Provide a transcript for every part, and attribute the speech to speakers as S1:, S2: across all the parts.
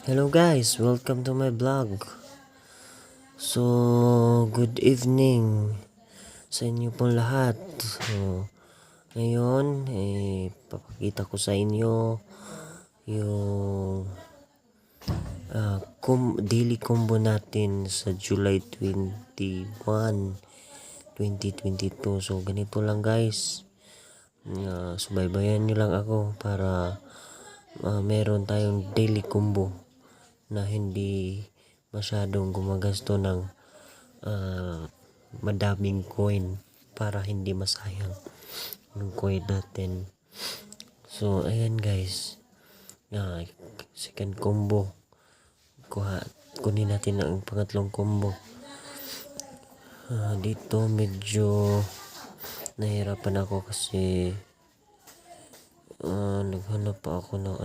S1: Hello guys, welcome to my vlog. So, good evening sa inyo pong lahat. So, ngayon, papakita ko sa inyo yung daily combo natin sa July 21, 2022. So, ganito lang guys. Subaybayan nyo lang ako para meron tayong daily combo na hindi masyadong gumagasto ng madaming coin para hindi masayang yung coin natin. So ayan guys, second combo, kunin natin ang pangatlong combo. Dito medyo nahirapan ako kasi naghanap pa ako ng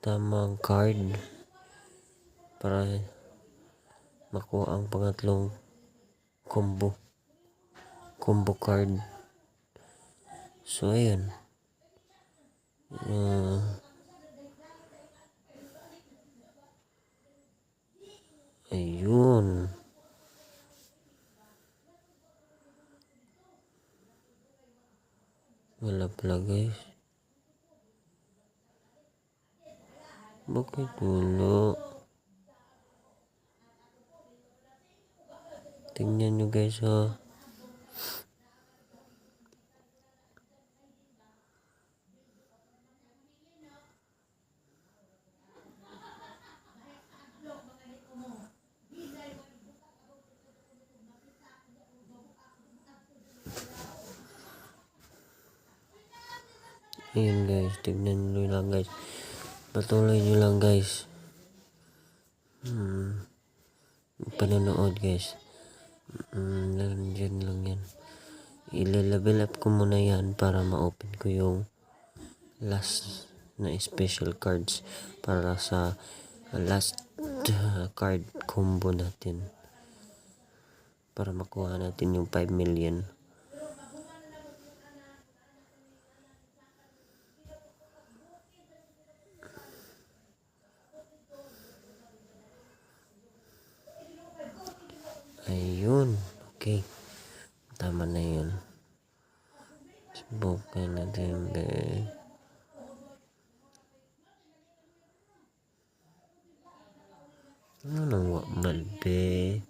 S1: tamang card para makuha ang pangatlong combo card. So ayun, ayun, wala pala guys. Bakit wala? Tingnan nyo guys ha. Ayun guys, tignan nyo lang guys. Patuloy nyo lang guys. Panonood guys. Nandiyan lang yan. I-level up ko muna yan para ma-open ko yung last na special cards para sa last card combo natin. Para makuha natin yung 5 million. Ayun, okay, tama na yun. Subukan natin guys. Ano malbe?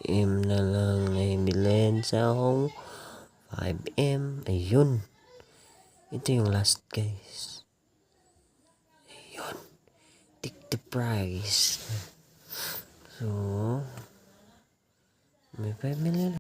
S1: M na lang na bilhin sa akong 5M. Ayun, ito yung last guys. Ayun, take the prize. So may 5 million.